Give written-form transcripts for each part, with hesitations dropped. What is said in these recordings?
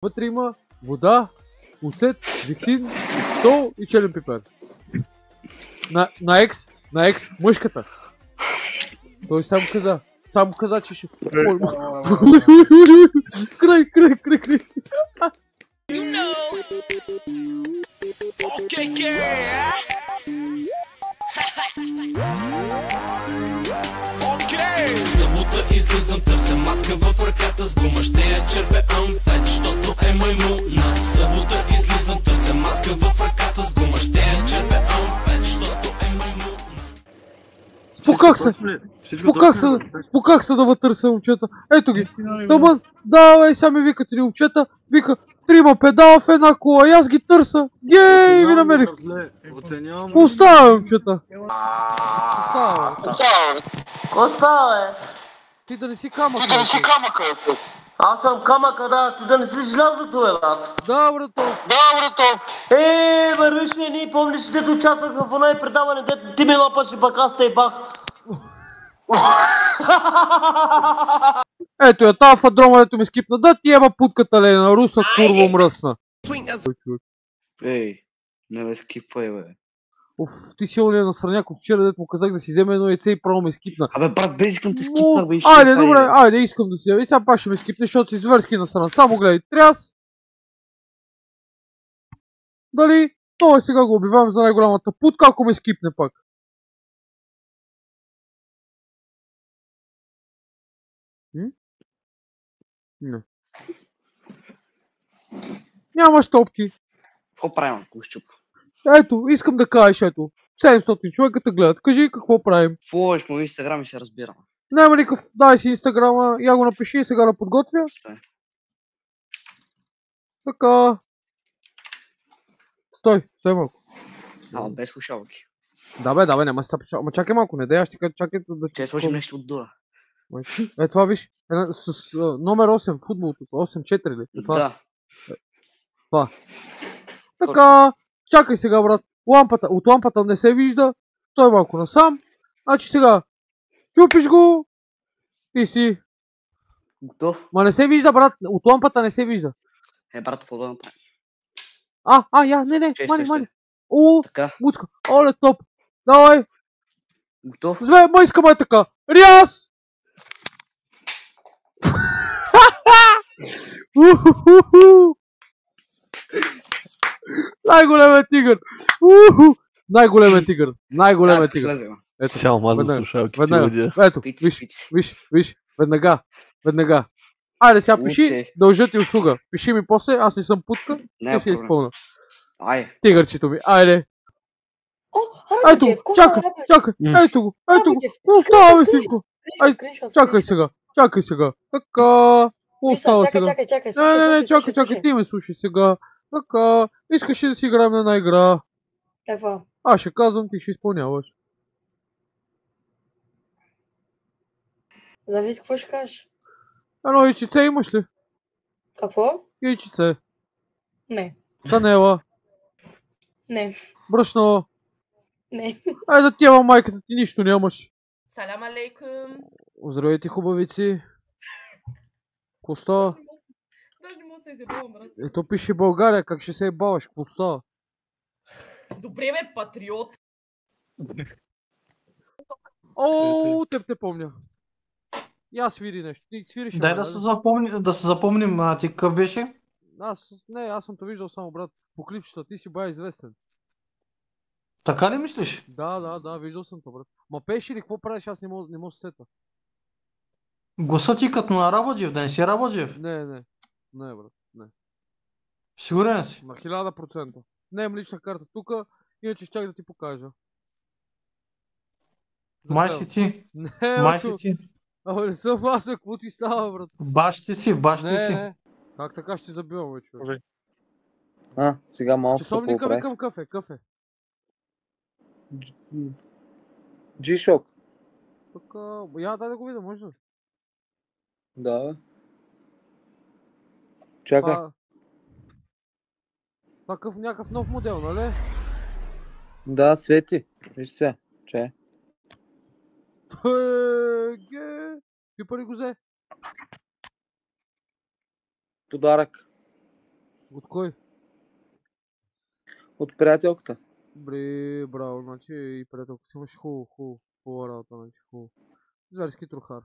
Вътре има вода, оцет, зехтин, сол и черен пипер. На екс, мъжката. Той само каза, че ще... Край. Събота излизам, търся мацка в ръката с гума. Ще я черпе амфет, защото е маймуна. Събота излизам, търся мацка в ръката с гума. Ще я черпе амфет, защото е маймуна. Спуках се да вътърся момчета. Ето ги. Тъмън, давай, сега ми викат три момчета. Вика, трима педала в една кола и аз ги търся. Гей, ви намерих. Оставя, момчета. Какво става, бе? Ти да не си камък. Аз съм камъка, да, ти да не си желязото, бе, брат. Да, брато. Вървиш ми, ние помниш, дето участвах в оно и предаване, дето ти ми лапаше пък аз те и бах. Ето я, тази фадрома, дето ми скипна. Да ти еба путката, лена, руса курва мръсна. Ей, не ме скипвай, бе. Оф, ти си олия на Сърняков вчера, дето му казах да си вземе едно яйце и право ме скипна. Абе, брат, бе, искам те скипна, бе. Айде, добре, айде, искам да си. И сега пак ще ме скипне, защото си зверски насран. Само гледай, тряс. Дали? Той сега го убивам за най-голямата путка, ако ме скипне пак. Не. Нямаш топки. Какво правим, Кущуп? Ето, искам да кажеш, ето. 700 човека те гледат. Кажи какво правим. Фолваш му Инстаграм и се разбирам. Няма никакъв, дай си Инстаграма, я го напиши и сега да подготвя. Така. Стой малко. Ама без слушалки. Да бе, няма се слушалки. Ама чакай малко, не дай, аз ще кажа, чакай да... Ще сложим нещо от дула. Това виж, с номер 8, футболото, 8-4 ли? Да. Това. Така, чакай сега, брат. От лампата не се вижда. Стой малко насам. Значи сега, чупиш го и си. Готов? Ма не се вижда, брат. От лампата не се вижда. Брат, какво да направим? Не, мани. Така. Муцка. Оле, топ. Давай. Готов? Зве, майска ма е така. Ряс! Най-големият тигър! Най-големият тигър! Ето, цял маза слушалки. Ето, виж, веднага. Айде сега пиши, дължа ти услуга. Пиши ми после, аз не съм путка, не си изпълна. Тигърчето ми, айде. Ето, чакай, ето го. Остава, синко. Чакай сега. Така, остава сега. Не, чакай, ти ме слушай сега. Така, искаш ли да си играем на една игра? Каква? Аз ще казвам, ти ще изпълняваш. Зависи какво ще кажеш. Едно яйчице имаш ли? Какво? Яйчице. Не. Канела. Не. Брашно. Не. Айде да тява майката ти, нищо нямаш. Салям алейкум. Здравейте, хубавици. Какво става? Даже не мога да се изебавам, брат. Ето пише България, как ще се ебаваш, какво става? Добре бе, патриот. О, теб те помня. И аз свири нещо. Ти свириш. Дай да се запомним, ти какъв беше? Аз съм те виждал само, брат, по клипчета, ти си бая известен. Така ли мислиш? Да, виждал съм те, брат. Ма пееш ли, какво правиш, аз не мога да се сета. Гласа ти като на Рабаджев, да не си Рабаджев? Не, брат, не. Сигурен си? На 1000%. Не имам лична карта тука, иначе щях да ти покажа. Май си ти. Май си ти. Абе не съм аз, какво ти става, брат? Баш ти си. Не. Как така ще забивам, бе, човек? Сега малко часовника викам кафе. G-Shock. Така, дай да го видя, може ли? Да. Чакай. Такъв някакъв нов модел, нали? Да, свети. Виж се, че. Какви пари го взе? Подарък. От кой? От приятелката. Добре, браво, значи и приятелка си имаш хубава работа, значи хубаво. Зверски трухар.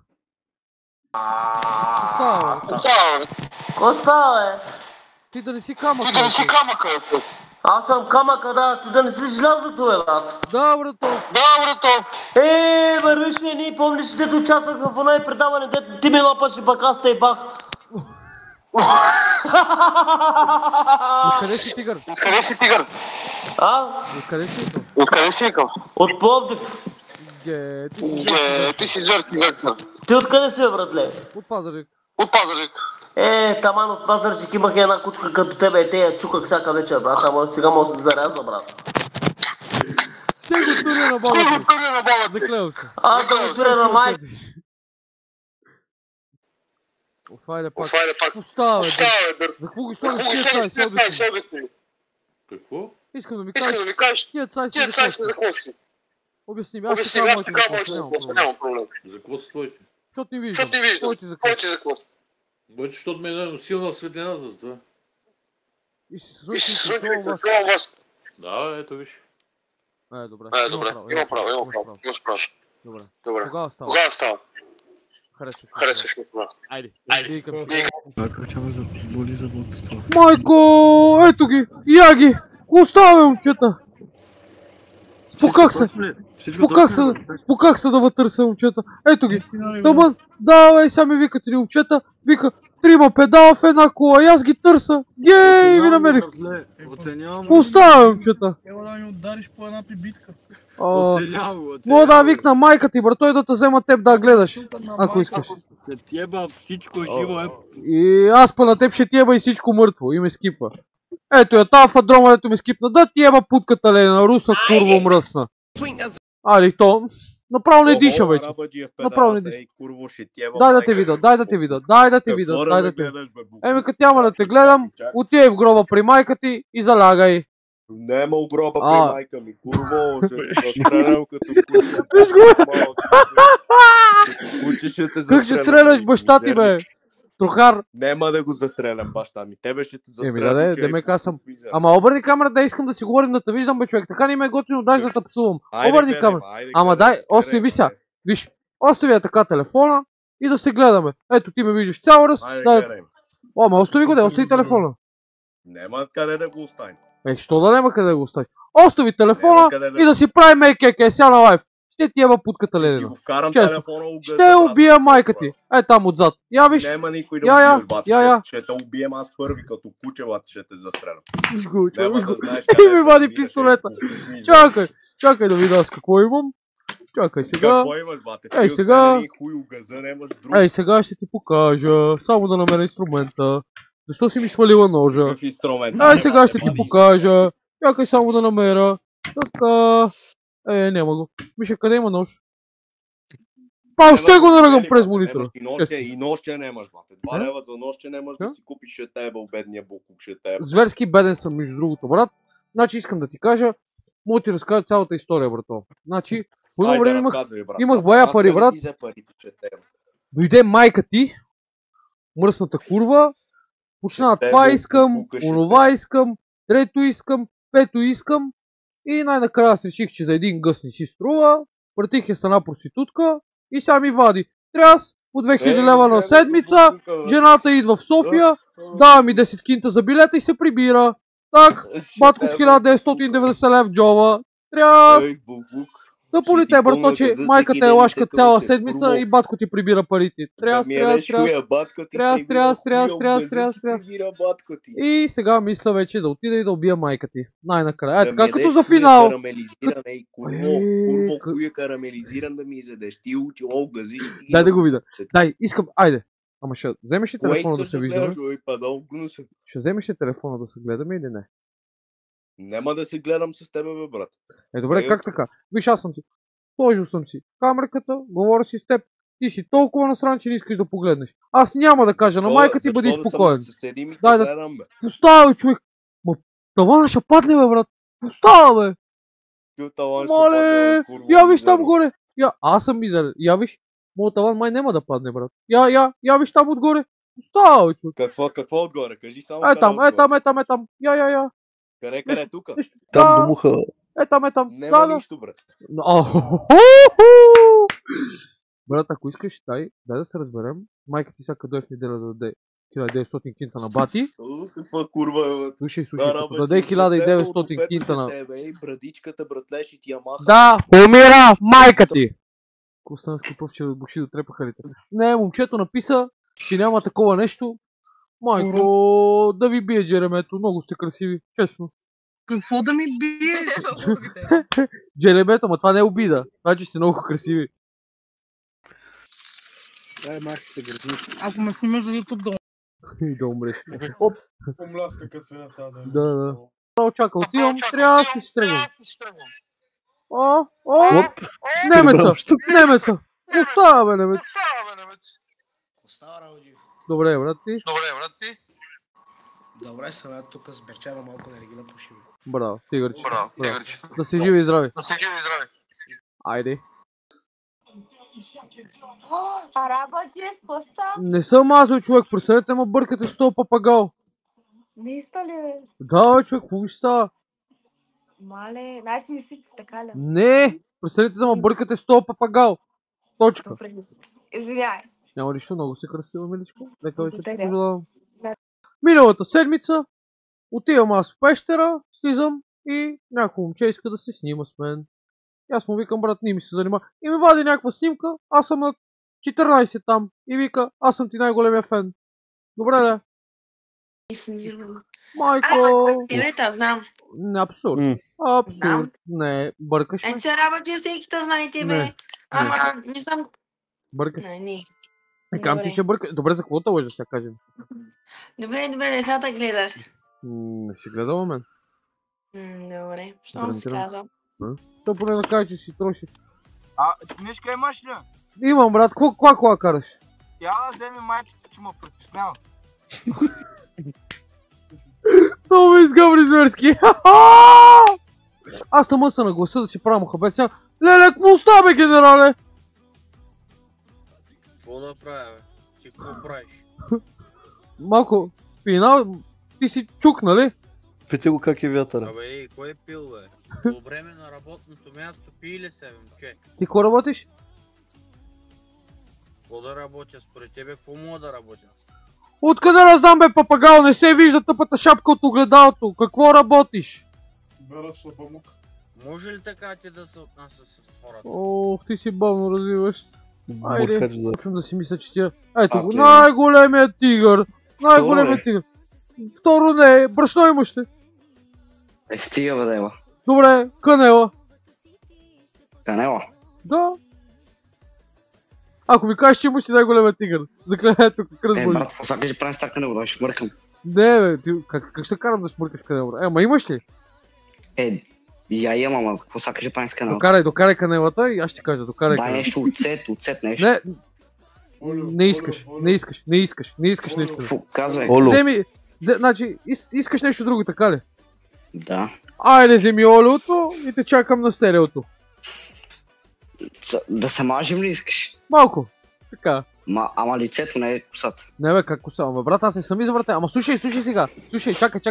Остава, бе. Какво става, бе? Ти да не си камъка, бе. Аз съм камъка, да, ти да не си желязото, бе, брат. Да, брато. Вървиш ми, ние помниш, дето участвах в оное предаване, дето ти ми лапаше бакаста и бах. Откъде си, тигър? А? Откъде си идвал? От Пловдив. Ти си зверски вексър. Ти откъде си, бе, братле? От Пазарджик. Таман от Пазарджик имах една кучка като тебе и те я чуках всяка вечер, брат, ама сега може да заряза, брат. Те го туря на баба. Заклевам се. Да го туря на майка. Офайде пак. Остава, бе. За какво ги слагаш тия цаи? Какво? Искам да ми кажеш, тия цаи си за какво си? Обясни ми, аз така може да нямам проблем. За какво са твоите? Защото не виждам. Твоите за какво си? Бъде, защото ме е силна светлината за това. И ще се случи вас. Да, ето виж. Добре. Има право. Имаш право. Добре. Тогава става. Харесваш ми това. Айде. Майко, ето ги, я ги. Оставя, момчета. Спуках се да вътърся, момчета. Ето ги. Тъмън, давай, сега ми викат три момчета. Вика, трима педала в една кола и аз ги търся. Гей, ви намерих. Оставя, момчета. Ела да ми удариш по една прибитка. Мога да викна майка ти, брат, той да те взема теб да гледаш, ако искаш. Ще тиеба всичко живо е. И аз па на теб ще тиеба и всичко мъртво и ме скипа. Ето я тази фадрома, дето ме скипна, да тиеба путката лена, руса курва мръсна. Али то, направо не диша вече. Направо не диша. Дай да те видя. Еми като няма да те гледам, отивай в гроба при майка ти и залягай. Нема у гроба при майка ми, курво, ще застрелям като куче. Виж го! Куче ще те Как ще стреляш баща ти, бе? Трухар. Нема да го застрелям баща ми, тебе ще те застрелям. Да ме казвам. Ама обърни камера, да искам да си говорим, да те виждам, бе, човек. Така не ме е готино, дай да те псувам. Обърни камера. Ама дай, остави ся. Виж, остави я така телефона и да се гледаме. Ето ти ме виждаш цял раз. Ама остави го, остави телефона. Нема къде да го оставим. Що да няма къде да го оставиш? Остави телефона и да си прави мейкеке, ся на лайф. Ще ти еба путката ледена. Честно. Ще убия майка ти. Там отзад. Я виж. Нема никой да убиеш, бати. Ще те убием аз първи като куче, бати, ще те застрелям. Виж го. И ми вади пистолета. Чакай да видя аз какво имам. Чакай сега. Какво имаш, бате? Ей сега. Ей сега ще ти покажа. Само да намеря инструмента. Защо си ми свалила ножа? Какъв инструмент? Сега ще ти покажа. Чакай само да намеря. Така. Няма го. Миша, къде има нож? Ще го наръгам през монитора. И нощче нямаш, бате. 2 лева за нощче нямаш да си купиш, ще теба бедния буклук, ще теба. Зверски беден съм, между другото, брат. Значи искам да ти кажа, мога ти разкажа цялата история, брато. Значи, по едно време имах бая пари, брат. Дойде майка ти, мръсната курва, почна това искам, онова искам, трето искам, пето искам. И най-накрая аз реших, че за един гъс не си струва, пратих я с една проститутка и сега ми вади. Тряс, по 2000 лева на седмица, жената идва в София, дава ми 10 кинта за билета и се прибира. Так, батко с 1990 лев в джоба. Тряс. Да полите, брато, че майката е лашка цяла седмица и батко ти прибира парите. Тряс. И сега мисля вече да отида и да убия майка ти. Най-накрая. Така като за финал. Курво хуя карамелизиран да ми изядеш. Ти учи газиш. Дай да го видя. Дай, искам, айде. Ама ще вземеш ли телефона да се виждаме? Ще вземеш ли телефона да се гледаме или не? Нема да си гледам с тебе, бе, брат. Добре, как така? Виж, аз съм си. Сложил съм си камерката, говоря си с теб. Ти си толкова насран, че не искаш да погледнеш. Аз няма да кажа на майка ти, бъди спокоен. Дай да... Остава, бе, човек. Тавана ще падне, бе, брат. Остава, бе. Мале, я виж там горе. Аз съм мизер. Я виж. Моят таван май няма да падне, брат. Я виж там отгоре. Става, човек. Какво отгоре? Кажи само Там. Я. Къде тук? Там до муха. Там. Нема нищо, брат. Брат, ако искаш, дай да се разберем. Майка ти всяка дойде в неделя да даде 1900 кинта на бати. Каква курва, бе. Слушай, като даде 1900 кинта на... Брадичката, братле, ще ти я маха. Да, умира майка ти! Костански пъвче от буши дотрепаха ли те? Не, момчето написа, че няма такова нещо. Майко, да ви бие джеремето, много сте красиви, честно. Какво да ми биеш? Джеремето, ма това не е обида, това че сте много красиви. Дай, махи се гръзни. Ако ме снимаш за YouTube долу. И да умреш. Помляска като свинята. Да. Право чака, отивам, трябва да си тръгвам. Немеца! Остава, бе, немец! Добре, брат ти. Добре, сега тук с берчана малко да не ги напушим. Браво, тигърче. Да си живи и здрави. Айде. Арабаджиев, какво става? Не съм аз, бе, човек, представете ме бъркате с този папагал. Наистина ли, бе? Да, бе, човек, какво ви става? Мале, значи не си така ли? Не, представете да ме бъркате с този папагал. Точка. Добре, извиняй. Няма нищо, много си красива, миличка. Нека вече Благодаря. ти пожелавам. Миналата седмица отивам аз в пещера, слизам и някой момче иска да се снима с мен. И аз му викам, брат, не ми се занимава. И ми вади някаква снимка, аз съм на 14 там. И вика, аз съм ти най-големия фен. Добре, да. Майко! Тебе знам. Не, абсурд. Абсурд. Не, бъркаш ме. Се Арабаджиев, всеки те знае тебе. Ама, не знам. Бъркаш. Не. Кам ти, че бъркаш. Добре, за какво те лъжа, сега кажем? Добре, не сега да гледаш. Не си гледала мен. Добре, що си казал? То поне да кажа, че си троши. Книжка имаш ли? Имам, брат. Каква кола караш? Я да вземи майката, че ме притеснява. Това ме изгъбри зверски. Аз тъмън се нагласа да си правя мухабет сега. Леле, какво става, бе, генерале? Какво да правя, бе? Ти какво правиш? Малко пина, ти си чук, нали? Пите го как е вятъра. Абе, кой е пил, бе? По време на работното място пие ли се, бе, момче? Ти какво работиш? Какво да работя? Според тебе, какво мога да работя? Откъде да знам, бе, папагал? Не се вижда тъпата шапка от огледалото. Какво работиш? Бера слабамук. Може ли така ти да се отнася с хората? Ох, ти си бавно развиваш. Айде, да. почвам да си мисля, че тя... Ето го, най-големият тигър. Най-големият тигър. Второ не, брашно имаш ли? Стига, бе, дева. Добре, канела. Канела? Да. Ако ми кажеш, че имаш си най-големият тигър. Заклея тук, кръст боли. Брат, какво сега ще правим с тази канела, да ще шмъркам. Не, бе, ти, как ще карам да шмъркаш канела? Ма имаш ли? Я имам, ама какво сега ще правим с Докарай, канелата? докарай канелата и аз ще кажа, докарай канелата. Дай нещо, оцет нещо. Не искаш. Какво казвай? Вземи, значи, искаш нещо друго, така ли? Да. Айде, вземи олиото и те чакам на стереото. Да се мажем ли искаш? Малко, така. Ама лицето не е косата. Не бе, как коса? Ама брат, аз не съм извратен. Ама слушай сега. Слушай, чакай.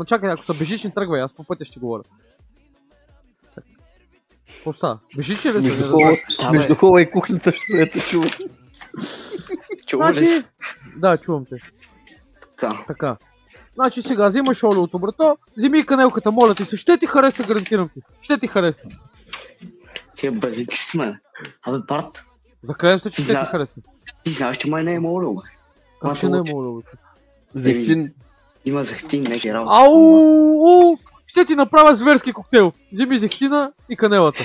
Чакай, ако са бежиш, не тръгвай, аз по пътя ще говоря. Какво става? Бежиш ли? Между хола и кухнята ще ето чува. Чува ли си? Да, чувам те. Така. Значи сега, взимаш олиото, брато, вземи канелката, моля ти се, ще ти хареса, гарантирам ти. Ще ти хареса. Тия базики си, мен. Абе, брат. Заклеям се, че ще ти хареса. Ти знаеш, че май не е олио, бе. Как ще не е олио, бе? Зехтин. Има зехтин, не е работа. Ау! Ще ти направя зверски коктейл. Вземи зехтина и канелата.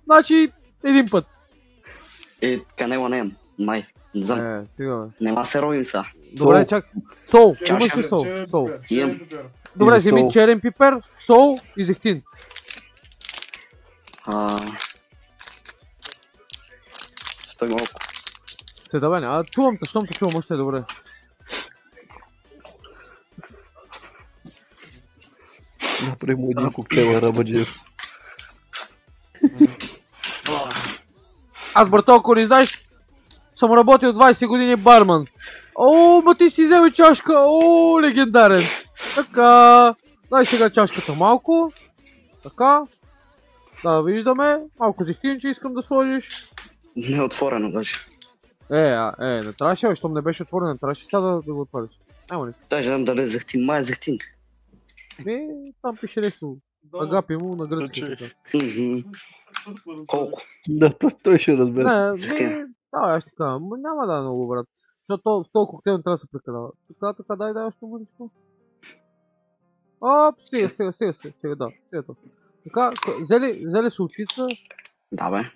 Значи, един път. Канела не имам, май. Не знам. Стига, нема се ровим са. Добре, чак. Сол. Имаш ли сол? Имам. Добре, вземи черен пипер, сол и зехтин. Стой малко. Седа бе, чувам те, щом те чувам, още е добре. Направи му един коктейл, Арабаджиев. Аз, брато, ако не знаеш, Съм работил 20 години барман. О, ма ти си вземи чашка, о, легендарен. Така, дай сега чашката малко. Така. Да, виждаме. Малко зехтинче искам да сложиш. Не е отворено даже. Не трябваше, щом не беше отворено, не трябваше сега да го отвориш. Няма нищо. Даже не знам дали е зехтин, май е зехтин. Там пише нещо. Агапи му на гръцки. Колко? Да, той ще разбере. Аз ще кажа, няма да е много, брат. Защото в този коктейл не трябва да се прекалява. Така, дай още мъничко. Оп, стига, да. Така, взели се очица. Да, бе.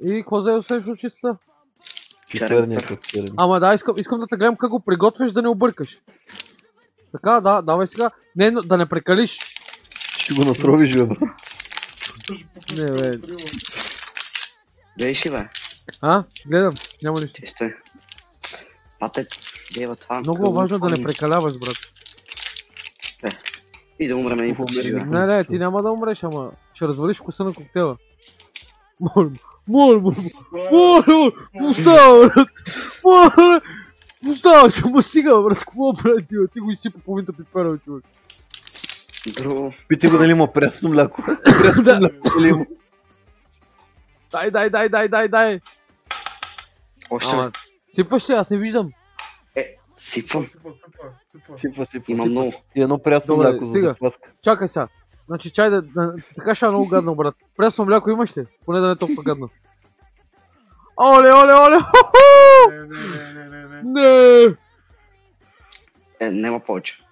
И какво взели след очицата? Черния. Ама да, искам да те гледам как го приготвяш, да не объркаш. Така, да, давай сега. Не, да не прекалиш. Ще го натровиш, бе, брат. Не, бе. Гледаш ли, бе? Гледам, няма нищо. Стой. Пате, дева това. Много важно да не прекаляваш, брат. И да умреме и по-живе. Не, ти няма да умреш, ама ще развалиш вкуса на коктейла. Моля, пустава, брат. Пустава, че му стига, брат. Какво прави, ти го изсипа половината пипера, човек. Друго. Питай го дали има прясно мляко. Прясно мляко дали има. Дай. Още. Сипваш ли? Аз не виждам. Сипвам. Сипва. Има много. И едно прясно мляко за закваска. Чакай сега. Значи чай така ще е много гадно, брат. Прясно мляко имаш ли? Поне да не е толкова гадно. Оле! Не! Нема повече.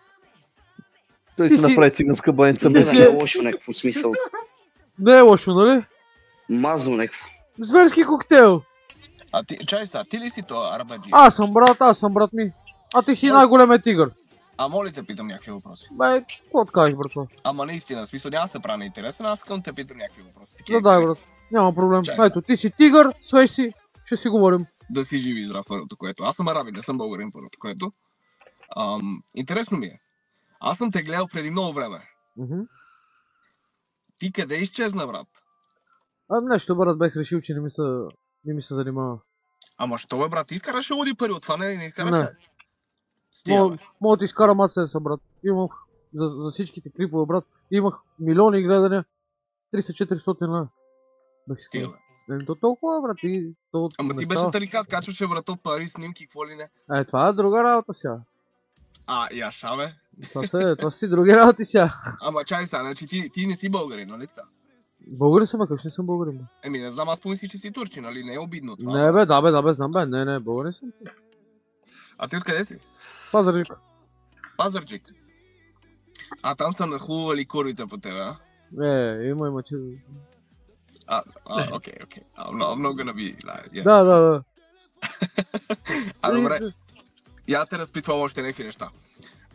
Той си направи циганска баница. Не е лошо някакво смисъл. Не е лошо, нали? Мазно някакво. Зверски коктейл. Чай са, ти ли си то арабаджи? Аз съм брат ми. А ти си най-големият тигър. А моля те питам някакви въпроси. Бе, какво кажеш, братва? Ама наистина, смисъл няма се правя на интересен, аз искам те питам някакви въпроси. Да, брат. Няма проблем. Ето, ти си тигър, свеж си, ще си говорим. Да си живи и здрав, първото което. Аз съм араби, не съм българин, първото което. Интересно ми е. Аз съм те гледал преди много време. Ти къде изчезна, брат? Нещо, брат, бех решил, че не ми се занимава. Ама що бе, брат, ти изкараш ли луди пари от това? Не изкараш ли? Мога да изкара маценса, брат. Имах за всичките клипове, брат. Имах милиони гледания. 300-400 лева. Стига, бе. То толкова, брат. Ама ти беше тарикат, качваше, брат, от пари, снимки, какво ли не? Това е друга работа сега. Я ша, бе? Това си други работи сега. Ама чай сега, значи ти не си българин, нали така? Българин съм, как ще не съм българин, бе? Не знам, аз помисли, че си турчи, нали? Не е обидно това. Не, бе, да, знам, бе. Не, българин съм. А ти откъде си? Пазарджик. Там са нахували курвите по тебе, а? Има, че... Окей. I'm not gonna be like... Да. Добре. Я те разпитвам още някакви неща.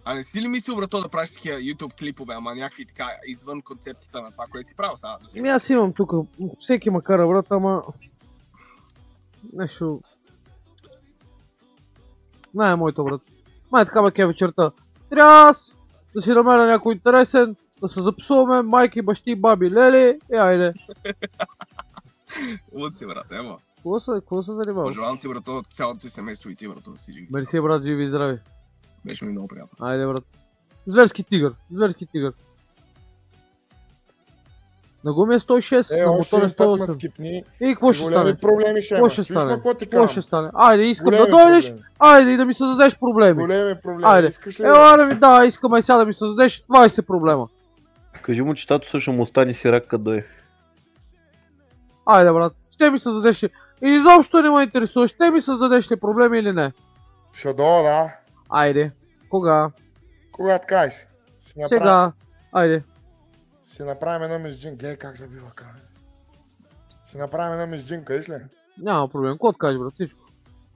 Не си ли мислил, брато, да правиш такива YouTube клипове, ама някакви така извън концепцията на това, което си правил сега? Аз имам тук, всеки ма кара, брат, ама... Нещо... Не е моето, брат. Май така бе вечерта. Трябва да си намеря някой интересен, да се запсуваме, майки, бащи, баби, лели и айде. Луд си, брат, ема. Какво се занимава? Пожелавам ти, брато, цялото ти семейство и ти, брато, си живи. Мерси, брат, живи и здрави. Беше ми много приятно. Айде, брат. Зверски тигър. На гуми е 106, на мотор е 108. И какво ще стане? Какво ще стане? Айде, искам да дойдеш. Айде и да ми създадеш проблеми. Големи проблеми. Айде. Да, искам и сега да ми създадеш 20 проблема. Кажи му, че тато също му остане сирак, като дойде. Айде, брат. Ще ми създадеш ли? И изобщо не ме интересува. Ще ми създадеш ли проблеми или не? Ще дойда. Айде. Кога? Кога ткаш? Сега. Айде. Си направим една мезджинка. Гледай как забива камера. Си направим една мезджинка, иш ли? Няма проблем. Какво откажеш, брат? Всичко.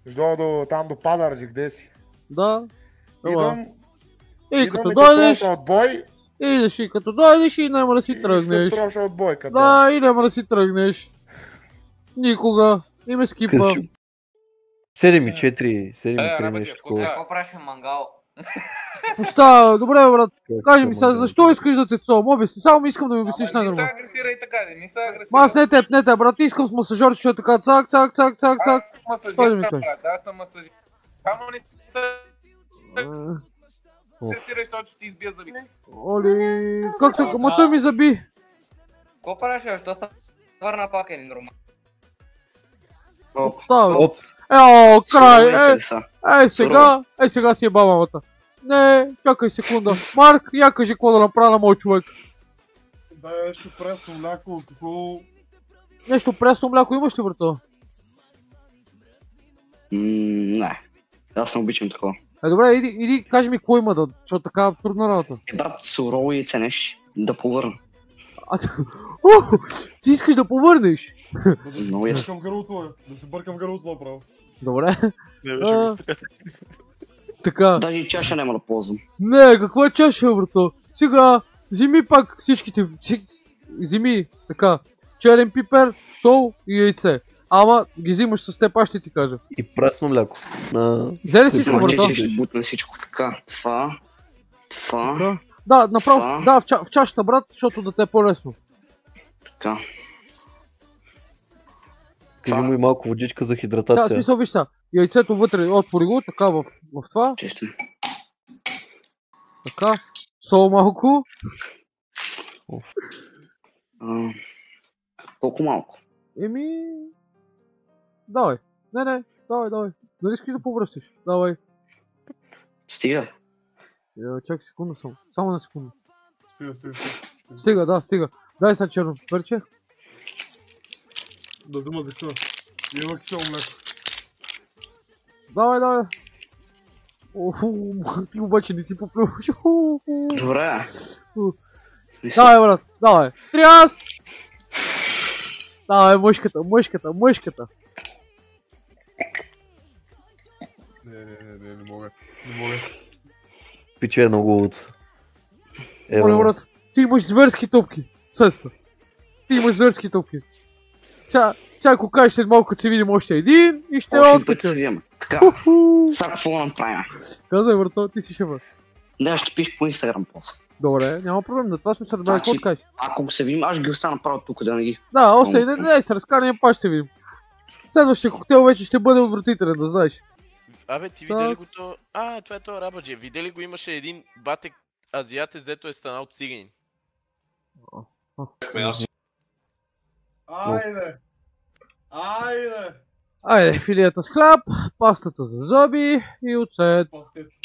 Ще дойда там до Пазарджик, где си? Да. Идвам. И като дойдеш. Отбой. Идеш и като дойдеш и няма да си тръгнеш. И ще отбойка. Да, и няма да си тръгнеш. Никога. И ме скипа. 7,4, 7,3 нещо такова. Какво правиш в мангал? Остава, добре, брат. Кажи ми сега, защо искаш да те цовам? Обясни, само ми искам да ми обясниш най-нормално. Не се агресирай така, не се агресирай. Аз не теб, брат, искам с масажор, че е така цак. Аз съм масажир, брат, аз съм масажир. Само не се агресирай, защото ще ти избия зъбите. Оли, как така, ма той ми заби. Какво правиш, бе? Що се върна пак е нормално? Остава. Край, сега си е бабамата. Не, чакай секунда. Марк, я кажи какво да направя на мой човек. Дай нещо пресно мляко, какво... Нещо пресно мляко имаш ли, брато? Не, аз не обичам такова. Добре, иди кажи ми какво има, защото така трудна работа. Брат, сурово яйце неш, да повърна. Ти искаш да повърнеш? Много ясно. Да се бъркам в гърлото направо. Добре. Не беше мисля. Така. Даже и чаша няма да ползвам. Не, каква чаша, брато? Сега, вземи пак всичките, вземи така, черен пипер, сол и яйце. Ама ги взимаш с теб, аз ще ти кажа. И пресно мляко. Взе ли всичко, брато? Ще бутна всичко така, това. Да, направо, да, в чашата, брат, защото да те е по-лесно. Така. Кажи му и малко водичка за хидратация. Сега, смисъл, виж сега, яйцето вътре, отвори го, така в това. Честно. Така, сол малко. Колко малко? Давай. Не, давай. Нали искаш да повръщаш? Давай. Стига. Чакай секунда само. Само на секунда. Стига. Стига. Дай сега черно перче. Да взема за къна. Има кисело мляко. Давай. Ти обаче не си поплюваш. Добре. Давай, брат, давай. Тряс! Давай, мъжката. Не мога. Пиче е много от... Моля, брат, ти имаш зверски топки. Съса. Ти имаш зверски топки. Сега ако кажеш след малко, ще видим още един и ще откача. Така, сега какво направим? Казай, брато, ти си шефът. Не, ще пиш по Инстаграм после. Добре, няма проблем, на това сме се разбрали, какво кажеш? Ако се видим, аз ги остана направо тук, да не ги... Да, още един, не се разкараме, пак ще видим. Следващия коктейл вече ще бъде отвратителен, да знаеш. Абе, ти видя ли го то... това е то Рабаджи. Видя ли го, имаше един батек азиатец, дето е станал циганин. Айде, филията с хляб, пастата за зъби и оцет.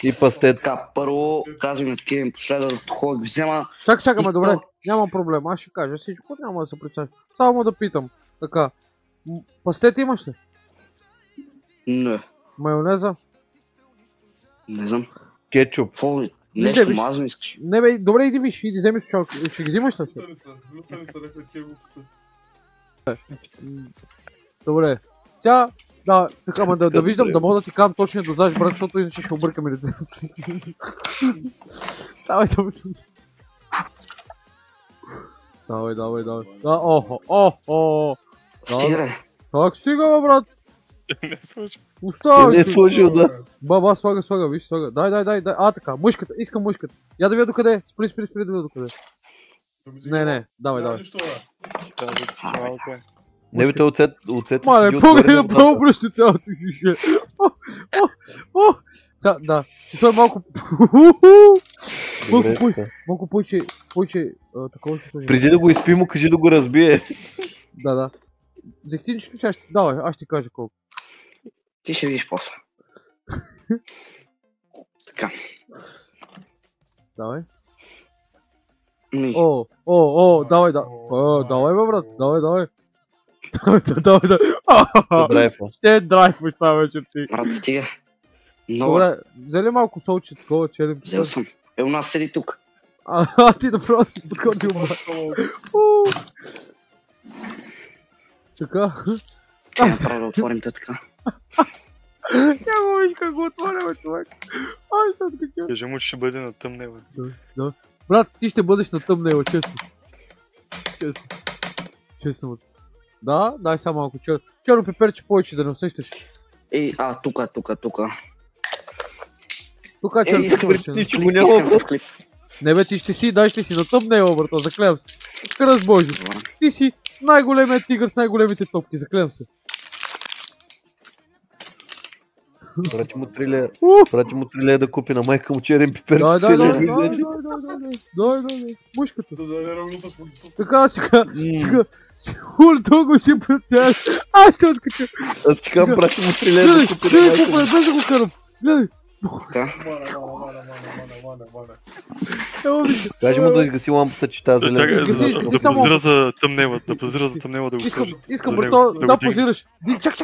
И пастет. Така, първо казваме такива последва да ходя ги взема. Чакаме, добре, няма проблем, аз ще кажа всичко, няма да се представя. Само да питам, така, пастет имаш ли? Не. Майонеза? Не знам. Кетчуп. Нещо мазно искаш. Не бе, добре, иди виж, иди вземи слушалки, ще ги взимаш ли? Добре, сега, така, да виждам, да мога да ти казвам точно да знаеш, брат, защото иначе ще объркаме рецепта. Давай. Стига. Как стига, брат? Не слушай. Оставай. Не слушай, да. Баба, слага, виж, слага. Дай. Така, мъжката, искам мъжката. Я да видя докъде. Спри да видя докъде. Не, давай. Не бе, той оцет. Мале, пълни направо бръща цялото шише. Да, че той малко... Малко повече такова ще сложи. Преди да го изпи му, кажи да го разбие. Да. Зехтинчето ще... Давай, аз ще кажа колко. Ти ще видиш после. Така. Давай. Давай, бе, брат, давай. Ще драйфваш това вечер ти. Брат, стига. Добре, взели малко солче такова, черен. Взел съм. У нас седи тук. Ти направо си подходил, брат. Така. Чай направо да отворим те така. Няма виж как го отворяме, човек. Кажи му, че ще бъде на тъмнела. Да. Брат, ти ще бъдеш на тъмнела, честно. Честно. Да, дай само малко черно пеперче повече да не усещаш. Тука. Тук че Нищо го няма. Не бе, ти ще си, дай ще си на тъмнела, брато, заклевам се. Кръст Божи. Ти си най-големият тигър с най-големите топки, заклевам се. Прати му 3 лея да купи на майка му черен пипер. Дай, мушката. Така, сега, хулто го си процяш. Ай, ще откача. Аз ти казвам, прати му 3 лея да купи на майка му. Гледай, без да го карам. Гледай. Кажи му да изгаси лампата, че тази зелена. Да позира за тъмнела, да го сложи. Искам, брато, да позираш.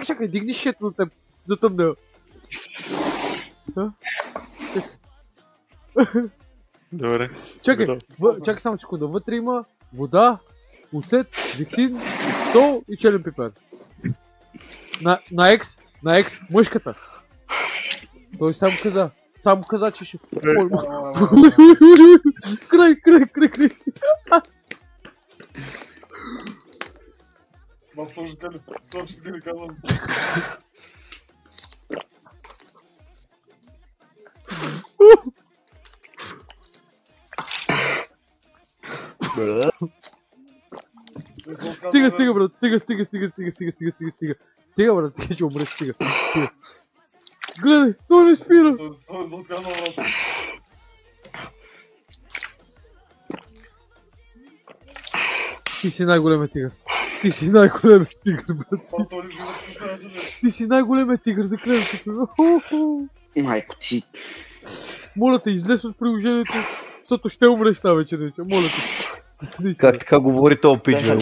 Чакай, дигни шето на теб. За тъмнела. Добре. Чакай само секунда. Вътре има вода, оцет, зехтин, сол и черен пипер. На екс, мъжката. Той сам каза, че ще... Край! Стига, брат, стига. Стига, брат, ще умреш, стига. Гледай, той не спира. Ти си най-големият тигър. Ти си най-големият тигър, брат. Ти си най-големият тигър, заклевам се. Майко ти. Моля те, излез от приложението, защото ще умреш тази вечер. Моля те. Как така говори този пич, бе?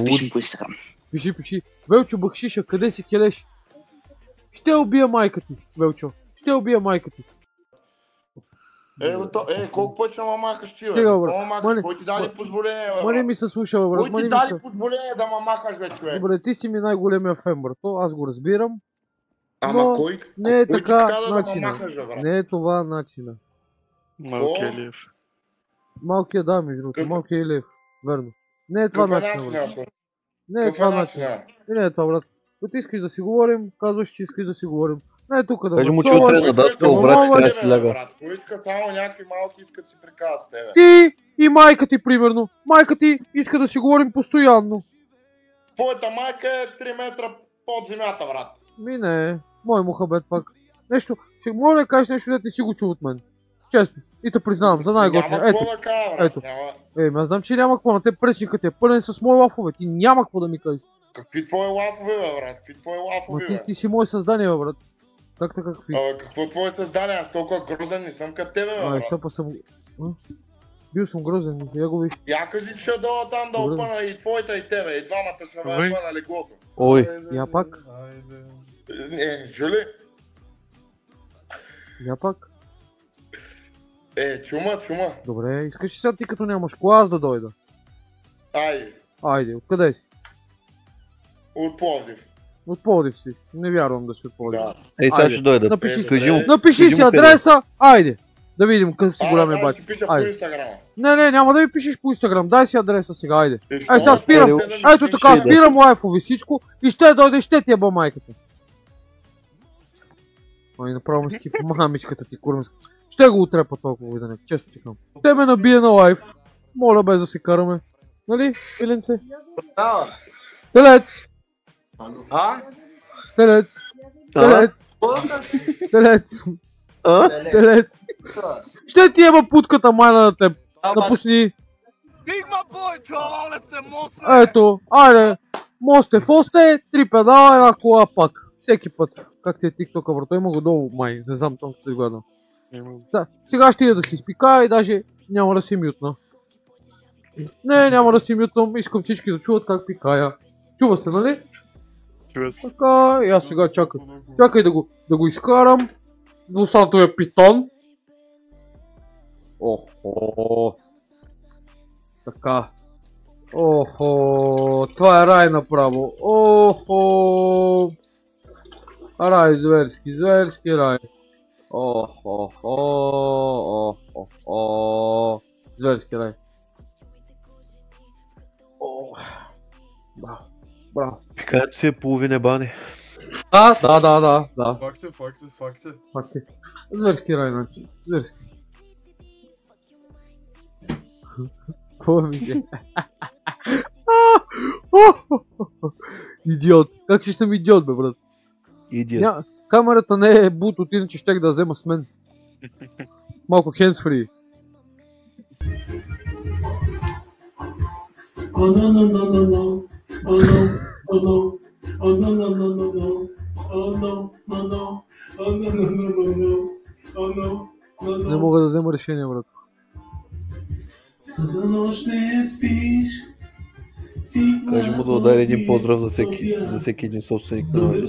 Пиши. Велчо, бакшиша, къде си келеш? Ще убия майка ти, Велчо. Ще убия майка ти. Колко пъти ще ма махаш ти, бе? Стига, брат. Кой ти даде позволение, бе? Ма не ми се слуша, брат. Кой ти даде позволение да ма махаш, бе, човек? Добре, ти си ми най-големия фен, брат. Аз го разбирам. Ама кой? Не е така да начина. махаш, бе, брат? Не е това начина. Малкият Илиев. Малкият, да, между другото. Малкият Илиев. Верно. Не е това начина, брат. Не е това начина. Не е това, брат. Като искаш да си говорим, казваш, че искаш да си говорим. Не тук да кажи му, че утре на даскал, брат, ще трябва да си ляга. Кой иска само някакви малки искат си приказват с тебе? Ти и майка ти, примерно. Майка ти иска да си говорим постоянно. Твоята майка е 3 метра под земята, брат. Ми не, мой мухабет пак. Нещо, ще моля да кажеш нещо, да ти си го чул от мен. Честно. И те признавам, за най-готвия. Няма какво да кажа, брат. Ето. Аз знам, че няма какво, на те пречникът е пълен с мои лафове. Ти няма какво да ми кажеш. Какви твои лафове, бе, брат? Какви твои лафове, бе? Ти си мое създание, бе, брат. Как така какви? Какво твое създание? Аз толкова грозен не съм като тебе, бе, брат. Сега съм... Бил съм грозен, я го виж. Я кажи, че ще дойда там да опъна и твоята и тебе, и двамата ще ме опъна леглото. Ой. Я пак? Не, чули? Я пак? Чума. Добре, искаш ли сега ти като нямаш кола, аз да дойда? Айде, откъде си? От Пловдив. От Пловдив си, не вярвам да си от Пловдив. Ей, сега ще дойда. Напиши си адреса, айде! Да видим къде си голямия бач. Ще пиша по Инстаграма. Не, няма да ми пишеш по Инстаграм, дай си адреса сега, айде. Сега спирам, ето така, спирам лайфови всичко и ще дойде, ще ти еба майката. Ай, направо ме скипа мамичката ти, курмиска. Ще го отрепа толкова видане, често ти казвам. Те ме набие на лайф. Моля без да се караме. Нали, Иленце? Телец! Телец! Ще ти еба путката майна на теб. Напусни. Сигма бой, чувала сте мост! Ето, айде. Мосте, фосте, 3 педала, една кола пак. Всеки път. Как ти е тиктока, брато? Има го долу, май. Не знам, там като гледам. Да, сега ще ида да си спикая и даже няма да си мютна. Не, няма да си мютвам. Искам всички да чуват как пикая. Чува се, нали? Чува се. Така, и аз сега чакай. Чакай да го изкарам. Двусатовия питон. Охо. Така. Охо. Това е рай направо. Охо. Рай, зверски рай. Охо. Зверски рай. Браво. Пикаето си е половина бани. Да. Факти. Зверски рай, значи. Зверски. Какво ми е? Идиот. Как ще съм идиот, бе, брат? Идиот. Камерата не е Bluetooth, иначе щях да взема с мен. Малко hands-free. Не мога да взема решение, брат. Кажи му да удари един поздрав за всеки един собственик на радио.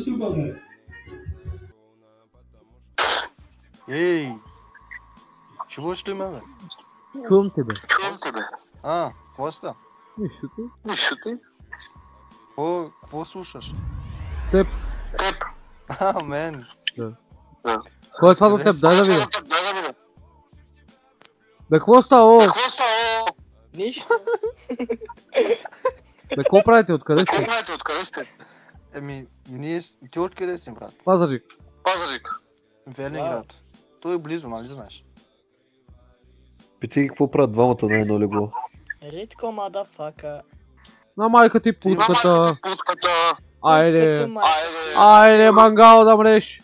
Ей! Чуваш ли ме, бе? Чувам тебе. Какво става? Нищо ти. Какво слушаш? Теб. Мен. Да. Кой е това до теб? Дай да видя. Бе, какво става? Нищо. Бе, какво правите? Откъде сте? Ние... Ти откъде си, брат? Пазарджик. Велинград. Той е близо, нали знаеш? Питай ги какво правят двамата на едно легло. Ритко, мадафака. На майка ти путката. Айде, мангал да мреш.